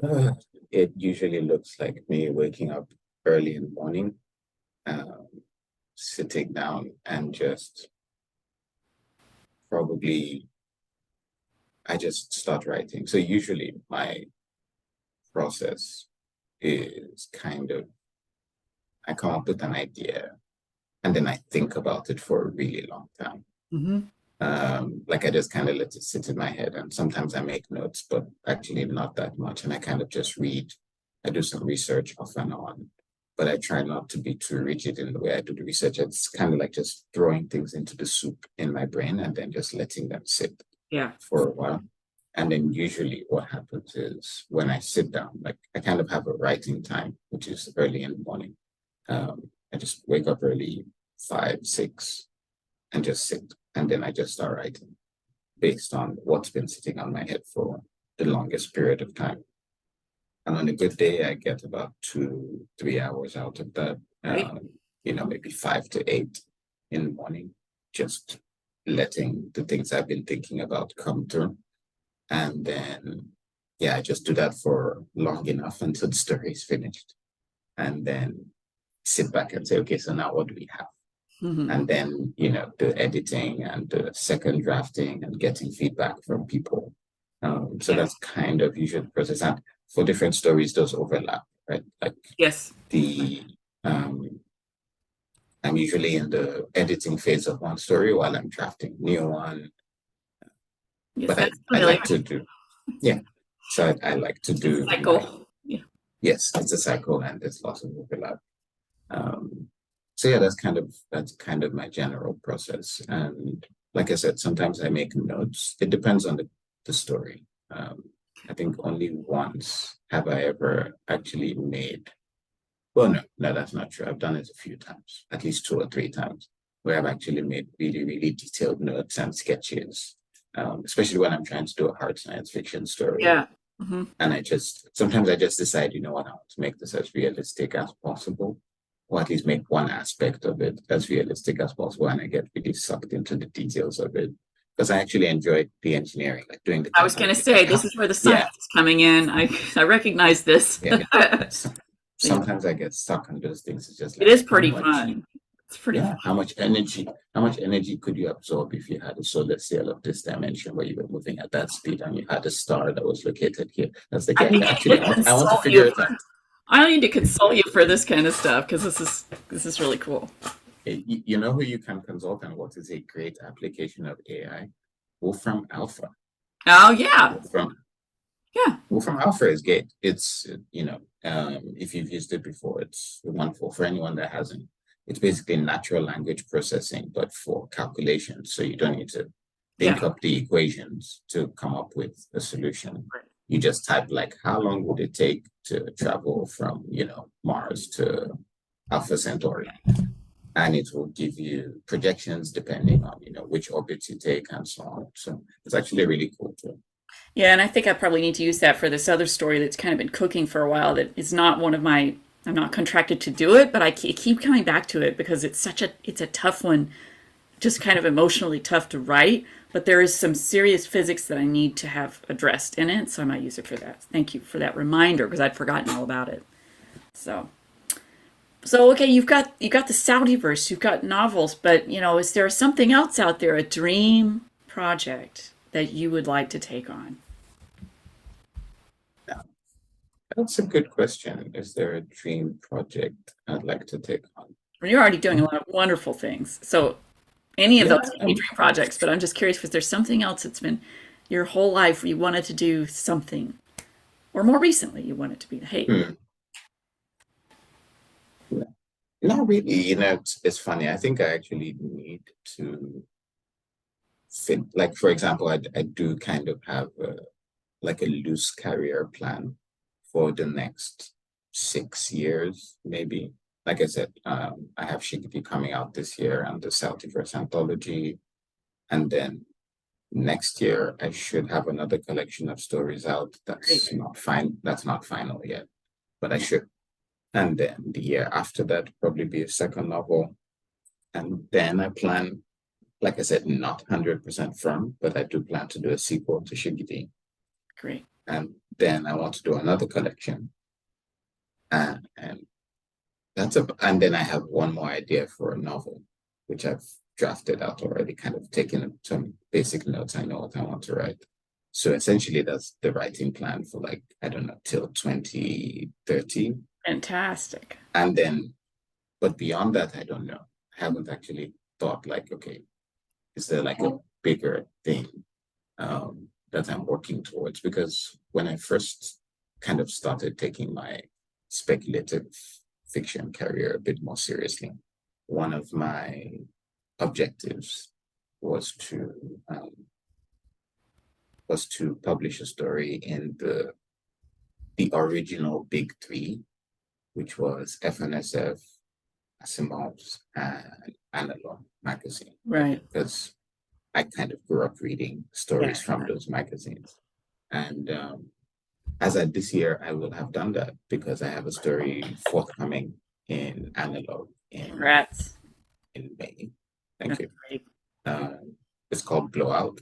uh, it usually looks like me waking up early in the morning, um, sitting down and just probably I just start writing. So usually my process is kind of I come up with an idea and then I think about it for a really long time. Hmm. Like I just kind of let it sit in my head, and sometimes I make notes, but actually not that much. And I kind of just read. I do some research off and on, but I try not to be too rigid in the way I do the research. It's kind of like just throwing things into the soup in my brain and then just letting them sit. Yeah. for a while. And then usually what happens is when I sit down, like I kind of have a writing time, which is early in the morning. I just wake up early, 5, 6, and just sit. And then I just start writing based on what's been sitting on my head for the longest period of time. And on a good day, I get about 2, 3 hours out of that. Right. Maybe 5 to 8 in the morning, just letting the things I've been thinking about come through. And then, yeah, I just do that for long enough until the story is finished. And then sit back and say, okay, so now what do we have? Mm-hmm. And then, the editing and the second drafting and getting feedback from people. So Yeah. that's kind of usually the process. And for different stories, those overlap, right? Like Yes. the I'm usually in the editing phase of one story while I'm drafting new one. Yes, But I, that's I familiar. like to do, yeah. So I like to It's do a like, cycle. Yeah. yes, it's a cycle and there's lots of overlap. Um, so yeah, that's kind of my general process. And like I said, sometimes I make notes. It depends on the story. I think only once have I ever actually made. Well, no, that's not true. I've done it a few times, at least 2 or 3 times, where I've actually made really, really detailed notes and sketches, especially when I'm trying to do a hard science fiction story. Yeah. Mm-hmm. And sometimes I just decide, you know what, I want to make this as realistic as possible, or at least make one aspect of it as realistic as possible. And I get really sucked into the details of it because I actually enjoy the engineering, like doing the I was going to technology. say, this is where the science Yeah, is coming in. I recognize this. yeah. It So, sometimes I get stuck on those things. It's just like is pretty fun. It's pretty fun. yeah, how much energy could you absorb if you had a solar sail of this dimension where you were moving at that speed and you had a star that was located here? That's like, I yeah, need actually, to I want to consult figure you. it out. I need to consult you for this kind of stuff because this is really cool. You know who you can consult and what is a great application of AI? Wolfram Alpha. Oh yeah, Wolfram yeah, Wolfram Alpha is great. It's if you've used it before, it's wonderful. For anyone that hasn't, it's basically natural language processing, but for calculations. So you don't need to yeah. think up the equations to come up with a solution. You just type like, how long would it take to travel from, Mars to Alpha Centauri? And it will give you projections depending on, which orbits you take and so on. So it's actually really cool too. Yeah, and I think I probably need to use that for this other story that's kind of been cooking for a while. That is not one of my. I'm not contracted to do it, but I keep coming back to it because it's a tough one, just kind of emotionally tough to write. But there is some serious physics that I need to have addressed in it, so I might use it for that. Thank you for that reminder because I'd forgotten all about it. So. So okay, you got the Saudiverse, you've got novels, but is there something else out there, a dream project that you would like to take on? Yeah, that's a good question. Is there a dream project I'd like to take on? You're already doing a Um, lot of wonderful things. So any of those yeah, can be dream projects, but I'm just curious if there's something else that's been your whole life where you wanted to do something, or more recently you wanted to be, hey, hmm, not really. It's funny. I think I actually need to fit, like, for example, I do kind of have like a loose career plan for the next 6 years, maybe. Like I said, I have Shigity coming out this year and the Celtiverse anthology. And then next year, I should have another collection of stories out. great, That's not final yet, but I should. And then the year after that, probably be a second novel. And then I plan, like I said, not 100% firm, but I do plan to do a sequel to Shigity. great. And then I want to do another collection. And and then I have one more idea for a novel, which I've drafted out already, kind of taken some basic notes. I know what I want to write. So essentially that's the writing plan for, like, I don't know, till 2030. Fantastic. And then, but beyond that, I don't know. I haven't actually thought like, okay, is there like a bigger thing that I'm working towards? Because when I first kind of started taking my speculative fiction career a bit more seriously, one of my objectives was to was to publish a story in the original Big Three, which was FNSF, Asimov's, and Analog magazine, Right. because I kind of grew up reading Yeah. stories from those magazines. And as at this year, I will have done that because I have a story forthcoming in Analog Congrats. in May. Thank That's you. great. It's called Blowout.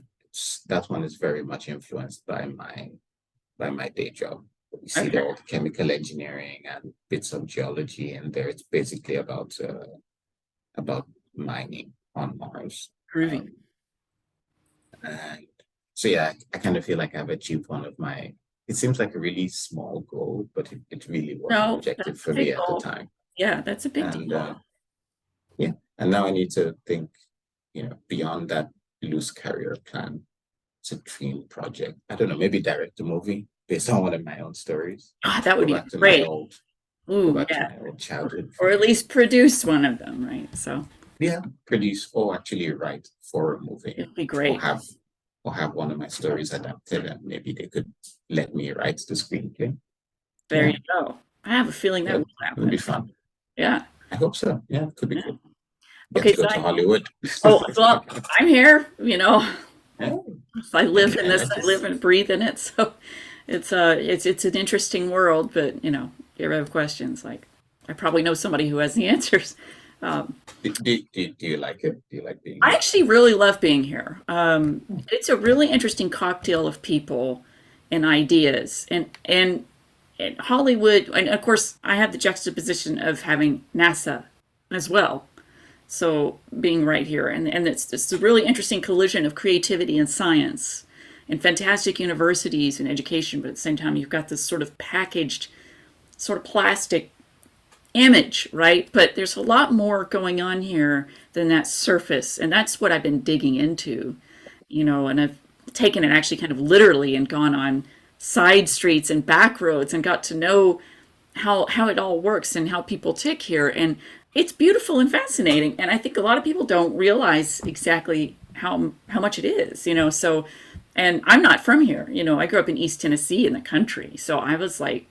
That one is very much influenced by my day job. You see Okay. all the chemical engineering and bits of geology in there. It's basically about mining on Mars. Groovy. And so yeah, I kind of feel like I've achieved one of my. It seems like a really small goal, but it really was an No, objective that's a for big me at the goal. time. Yeah, that's a big And deal. yeah, and now I need to think, beyond that loose career plan. It's a dream project. I don't know, maybe direct a movie based on one of my own stories. Ah, that Go would be back to my great. old, go Ooh, back to yeah. my old childhood Or at dream. least produce one of them, right? So Yeah, produce or actually write for a movie, it'd be or great. have one of my stories adapted, and maybe they could let me write the screenplay. There Yeah, you go. I have a feeling that yeah, will it'll be happen. fun. Yeah. I hope so. Yeah, it could be Yeah. cool. Get Okay, to so go to Hollywood. oh, well, I'm here, you know. Yeah, I live in and this, I I live just and breathe in it. So it's an interesting world, but you ever have questions, like I probably know somebody who has the answers. do you like it? Do you like being I here? actually really love being here. It's a really interesting cocktail of people and ideas, and Hollywood, and of course, I have the juxtaposition of having NASA as well. So being right here, and it's a really interesting collision of creativity and science, and fantastic universities and education, but at the same time, you've got this sort of packaged, sort of plastic image, right? But there's a lot more going on here than that surface, and that's what I've been digging into, and I've taken it actually kind of literally and gone on side streets and back roads and got to know how it all works and how people tick here, and it's beautiful and fascinating, and I think a lot of people don't realize exactly how much it is, so. And I'm not from here, I grew up in East Tennessee in the country, so I was like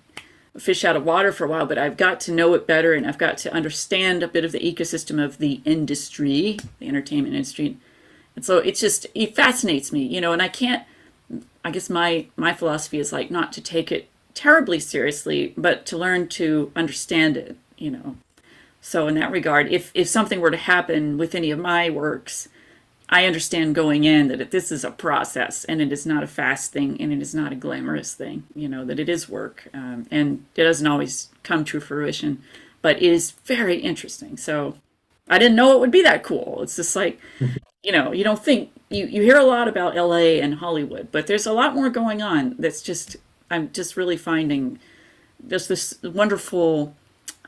fish out of water for a while, but I've got to know it better, and I've got to understand a bit of the ecosystem of the industry, the entertainment industry. And so it fascinates me, and I guess my philosophy is like not to take it terribly seriously, but to learn to understand it. So in that regard, if something were to happen with any of my works, I understand going in that this is a process, and it is not a fast thing, and it is not a glamorous thing, that it is work, and it doesn't always come to fruition, but it is very interesting. So I didn't know it would be that cool. It's just like, you don't think, you hear a lot about LA and Hollywood, but there's a lot more going on I'm just really finding there's this wonderful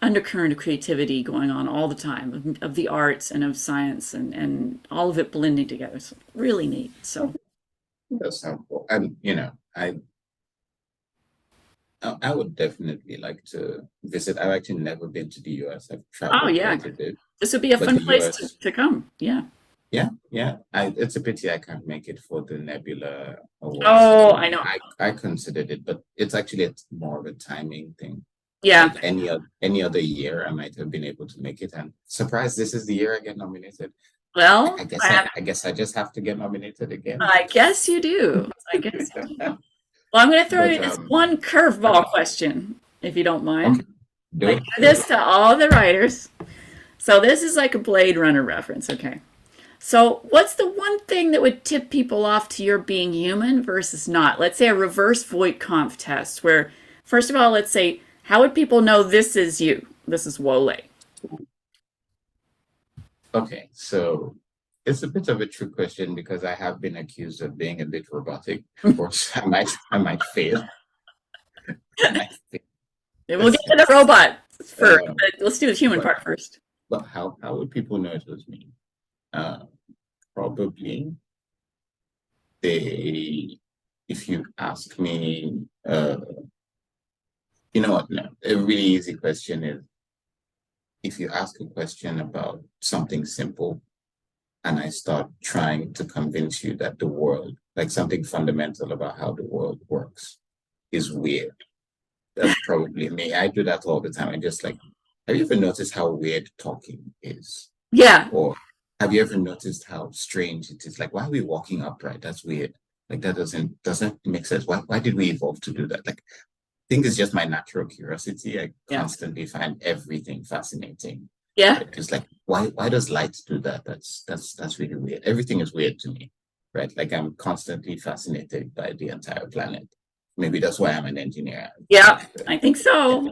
undercurrent of creativity going on all the time of the arts and of science and all of it blending together. It's really neat. So, That's helpful. And I would definitely like to visit. I've actually never been to the US. I've oh, traveled yeah, quite a bit, this would be a but fun the place US, to come. Yeah. yeah, yeah. It's a pity I can't make it for the Nebula Awards Oh, I ceremony. know. I considered it, but it's more of a timing thing. Yeah. Like any other year, I might have been able to make it. And surprise, this is the year I get nominated. Well, I guess I just have to get nominated again. I guess you do. I guess you do. Well, I'm going to throw But you this one curveball question, if you don't mind. okay, do I it, do do it. this to all the writers. So this is like a Blade Runner reference, okay? So, what's the one thing that would tip people off to your being human versus not? Let's say a reverse Voight-Kampf test, where, first of all, let's say, how would people know this is you? This is Wole. Okay, so it's a bit of a trick question because I have been accused of being a bit robotic. Of course, I might fail. I might fail. We'll get Let's to the see. robot first, Um, but let's do the human but part first. but how would people know it was me? Uh, Probably they. If you ask me, you know what? No, a really easy question is if you ask a question about something simple, and I start trying to convince you that the world like something fundamental about how the world works is weird. That's probably me. I do that all the time. I just like, have you ever noticed how weird talking is? Yeah, Or have you ever noticed how strange it is? Like, why are we walking upright? That's weird. Like that doesn't make sense. Why did we evolve to do that? Like, I think it's just my natural curiosity. I yeah, constantly find everything fascinating. yeah, Right? Just like why does light do that? That's really weird. Everything is weird to me. Right. Like I'm constantly fascinated by the entire planet. Maybe that's why I'm an engineer. yeah. Like I think yeah, so.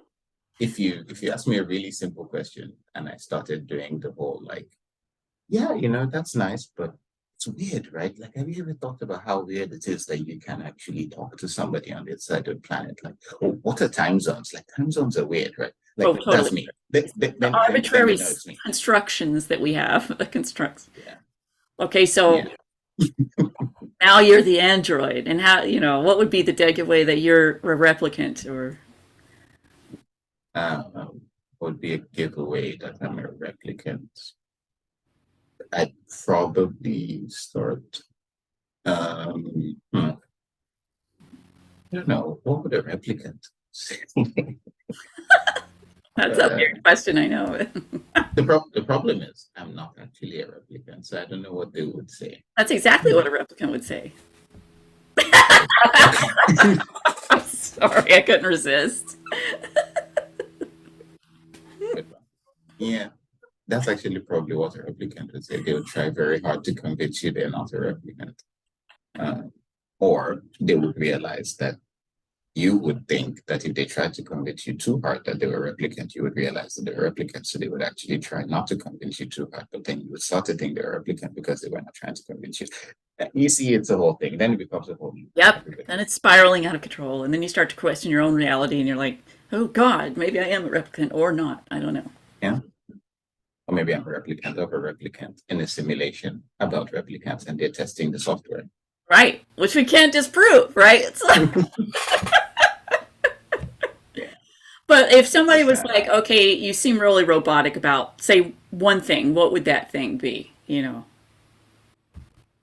if you ask me a really simple question and I started doing the whole like, yeah, that's nice, but it's weird, right? Like, have you ever thought about how weird it is that you can actually talk to somebody on the other side of the planet? Like, oh, what are time zones? Like, time zones are weird, right? Oh, Like, totally. that's me. Then, The then arbitrary it's me. constructions that we have, the constructs. Yeah, Okay, so yeah. now you're the android, and how, what would be the way that you're a replicant or Would be a giveaway that I'm a replicant. I'd probably start. I don't know. What would a replicant say? that's a uh, weird question, I know. the problem is I'm not actually a replicant, so I don't know what they would say. That's exactly what a replicant would say. Oh, okay. I'm sorry, I couldn't resist. Good one. Yeah, that's actually probably what a replicant would say. They would try very hard to convince you they're not a replicant. Uh, or they would realize that you would think that if they tried to convince you too hard that they were a replicant, you would realize that they were a replicant. So they would actually try not to convince you too hard, but then you would start to think they were a replicant because they were not trying to convince you. You see, it's a whole thing. Then it becomes a whole Yep. everybody. Then it's spiraling out of control, and then you start to question your own reality, and you're like, "Oh God, maybe I am a replicant or not. I don't know." Yeah. Or maybe I'm a replicant of a replicant in a simulation about replicants and they're testing the software. Right, which we can't disprove, right? Yeah. But if somebody It's was like, "Okay, you seem really robotic about, say, one thing," what would that thing be?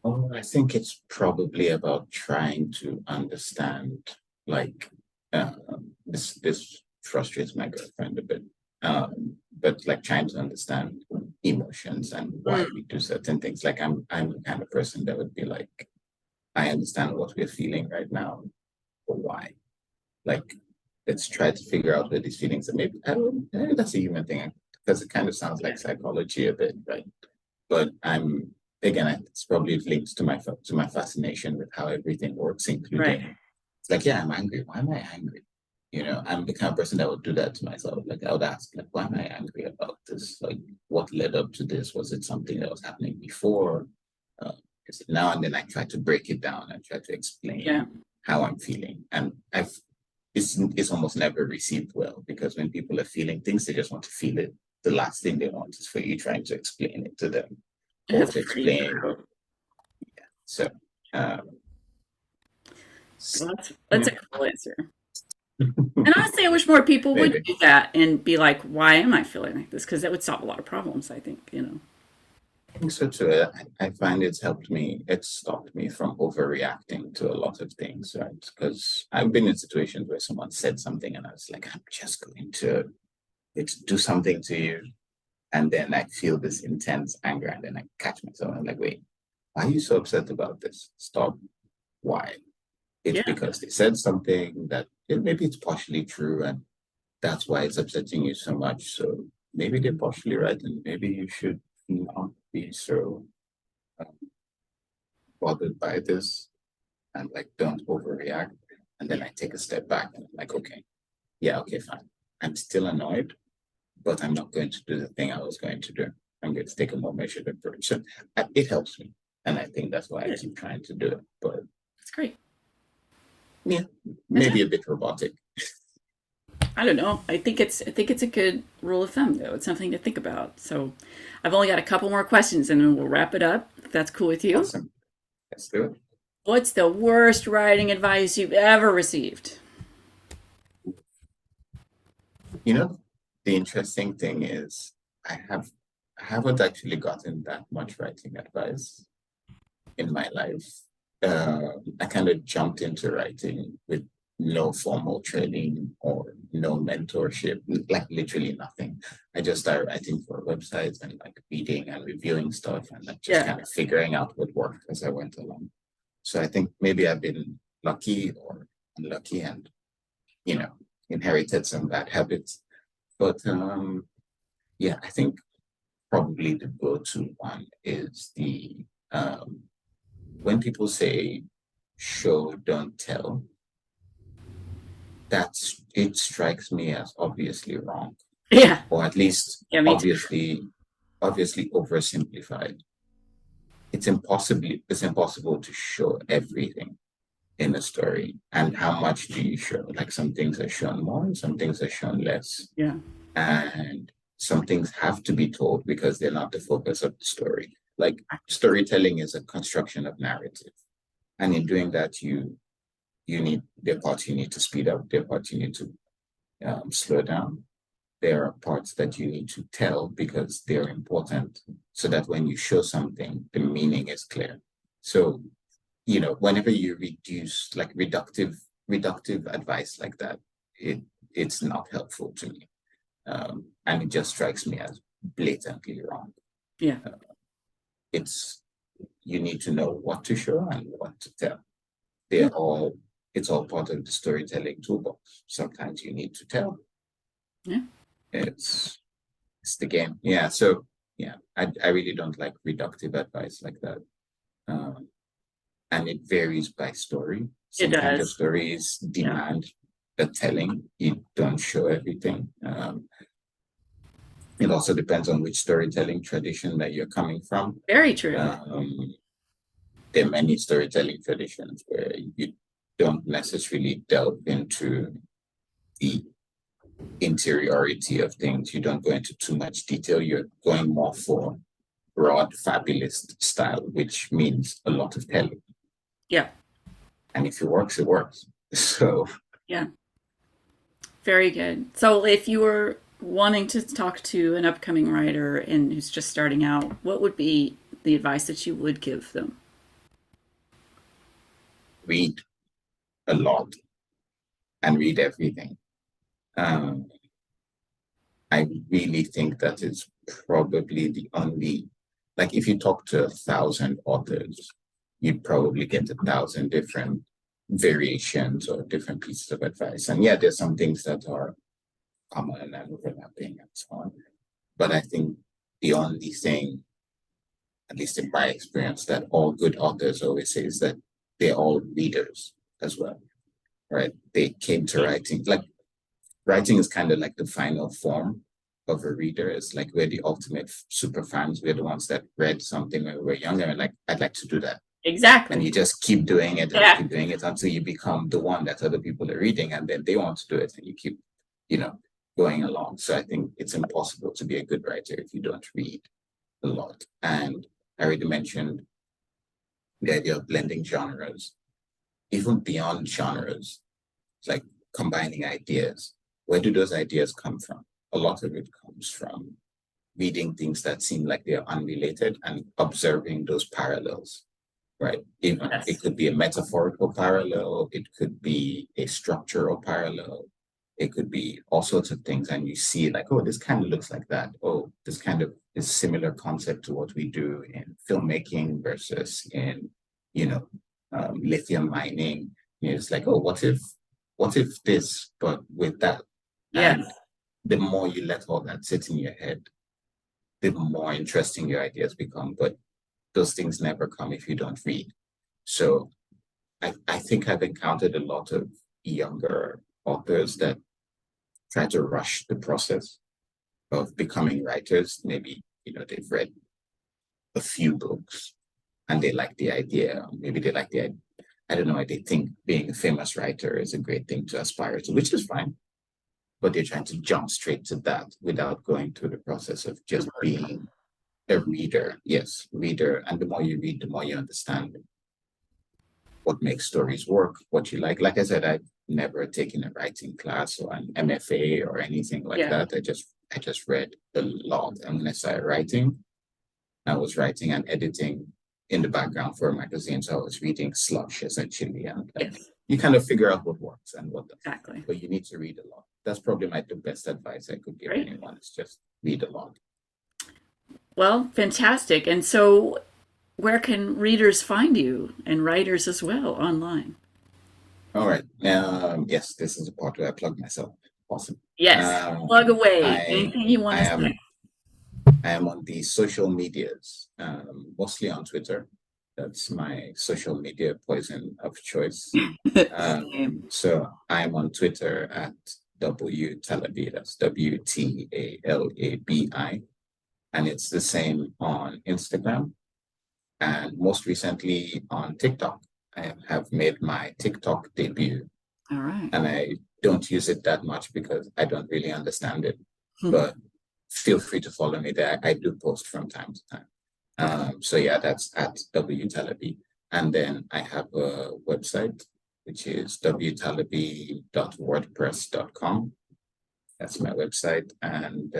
Oh, I think it's probably about trying to understand, like, this frustrates my girlfriend a bit. But like trying to understand emotions and Mm, why we do certain things. Like I'm the kind of person that would be like, I understand what we're feeling right now, but why? Like, let's try to figure out where these feelings are. Maybe I don't. Maybe that's a human thing because it kind of sounds yeah, like psychology a bit, right? But I'm again, it's probably linked to my fascination with how everything works, right. including it's like, yeah, I'm angry. Why am I angry? I'm the kind of person that would do that to myself. Like I would ask, like, why am I angry about this? Like, what led up to this? Was it something that was happening before? Uh, is it now and then I try to break it down and try to Yeah, explain how I'm feeling, and it's almost never received well because when people are feeling things, they just want to feel it. The last thing they want is for you trying to explain it to them or that's to pretty explain. true. So, um, Well, that's yeah, a cool answer. And honestly, I wish more people would maybe. do that and be like, "Why am I feeling like this?" Because that would solve a lot of problems. I think. I think so too. I find it's helped me, it's stopped me from overreacting to a lot of things, right? Because I've been in situations where someone said something and I was like, I'm just going to do something to you. And then I feel this intense anger and then I catch myself. I'm like, wait, why are you so upset about this? Stop. Why? It's Yeah, because they said something that maybe it's partially true and that's why it's upsetting you so much. So maybe they're partially right and maybe you should not be so um, bothered by this and like don't overreact. And then yeah, I take a step back and I'm like, okay, yeah, okay, fine. I'm still annoyed, but I'm not going to do the thing I was going to do. I'm going to take a more measured approach. So it helps me. And I think that's why I good. keep trying to do it. But That's great. yeah, That's maybe a bit robotic. I don't know. I think it's a good rule of thumb though. It's something to think about. So I've only got a couple more questions and then we'll wrap it up. If that's cool with you. Awesome. Let's do it. What's the worst writing advice you've ever received? You know, the interesting thing is I have I haven't actually gotten that much writing advice in my life. I kind of jumped into writing with no formal training or no mentorship, like literally nothing. I just started writing for websites and like reading and reviewing stuff and like just Yeah. kind of figuring out what worked as I went along. So I think maybe I've been lucky or unlucky and, you know, inherited some bad habits. But yeah, I think probably the go-to one is the when people say show, don't tell, that's it strikes me as obviously wrong, Yeah. or at least Yeah, me too. obviously oversimplified. It's impossible to show everything in a story. And how much do you show? Like some things are shown more, some things are shown less. Yeah. And some things have to be told because they're not the focus of the story. Like storytelling is a construction of narrative. And in doing that, you need the parts you need to speed up, the parts you need to slow down. There are parts that you need to tell because they're important so that when you show something, the meaning is clear. So, whenever you reduce like reductive advice like that, it's not helpful to me. And it just strikes me as blatantly wrong. Yeah. Uh, it's you need to know what to show and what to tell. Yeah. They're all it's all part of the storytelling toolbox. Sometimes you need to tell. Yeah. It's it's the game. Yeah. So yeah, I really don't like reductive advice like that. Um, and it varies by story. It Some kinds of does. stories Yeah. demand a telling. You don't show everything. It also depends on which storytelling tradition that you're coming from. Very true. Um, there are many storytelling traditions where you don't necessarily delve into the interiority of things. You don't go into too much detail. You're going more for broad fabulous style, which means a lot of telling. Yeah. And if it works, it works. So Yeah. Very good. So if you were wanting to talk to an upcoming writer and who's just starting out, what would be the advice that you would give them? read a lot and read everything. Um, I really think that is probably the only, like if you talk to 1,000 authors, you'd probably get 1,000 different variations or different pieces of advice. And yeah, there's some things that are common and overlapping and so on. But I think the only thing, at least in my experience, that all good authors always say is that they're all readers as well, right? They came to writing, like writing is kind of like the final form of a reader. It's like we're the ultimate super fans. We're the ones that read something when we were younger and like, I'd like to do that. And Exactly. you just keep doing it and Yeah. keep doing it until you become the one that other people are reading and then they want to do it and you keep, you know, going along. So I think it's impossible to be a good writer if you don't read a lot. And I already mentioned the idea of blending genres, even beyond genres, like combining ideas. Where do those ideas come from? A lot of it comes from reading things that seem like they're unrelated and observing those parallels, right? Even it Yes. could be a metaphorical parallel, it could be a structural parallel, it could be all sorts of things. And you see, like, oh, this kind of looks like that. Oh, this kind of is similar concept to what we do in filmmaking versus in, you know, lithium mining. It's like, oh, what if this, but with that? Yes. And the more you let all that sit in your head, the more interesting your ideas become. But those things never come if you don't read. So I think I've encountered a lot of younger authors that try to rush the process of becoming writers. Maybe, they've read a few books and they like the idea. Maybe they like the idea. I don't know, they think being a famous writer is a great thing to aspire to, which is fine. But they're trying to jump straight to that without going through the process of just being a reader. Yes, reader. And the more you read, the more you understand what makes stories work, what you like. Like I said, I've never taken a writing class or an MFA or anything like Yeah. that. I just read a lot. And when I started writing, I was writing and editing in the background for a magazine. So I was reading slush essentially, and Yes, you kind of figure out what works and what doesn't. exactly. But you need to read a lot. That's probably the best advice I could give Great. anyone is just read a lot. Well, fantastic. And so, where can readers find you and writers as well online? All right. Yes, this is the part where I plug myself. Awesome. Yes, plug away. I Anything you want I to say? am on the social medias, mostly on Twitter. That's my social media poison of choice. Same. So I'm on Twitter at W Talabi. That's WTALABI. And it's the same on Instagram and most recently on TikTok. I have made my TikTok debut, All right. and I don't use it that much because I don't really understand it. Hmm. But feel free to follow me there. I do post from time to time. Okay. So yeah, that's at WTalabi. And then I have a website, which is wtalabi.wordpress.com. That's my website. And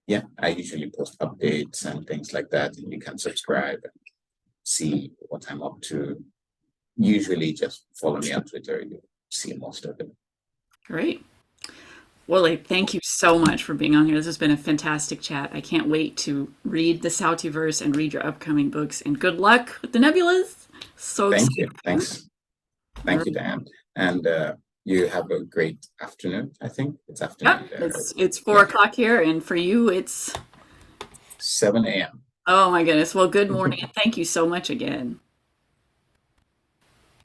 yeah, I usually post updates and things like that. And you can subscribe and see what I'm up to. Usually just follow me on Twitter. You see most of it. Great. Wole, thank you so much for being on here. This has been a fantastic chat. I can't wait to read the Saltyverse and read your upcoming books. And good luck with the Nebulas. So Thank you. excited. Thanks. Thank you, Diane. And you have a great afternoon. I think it's Yep, afternoon there. it's four Yeah, o'clock here, and for you, it's 7 a.m. oh my goodness. Well, good morning, and thank you so much again.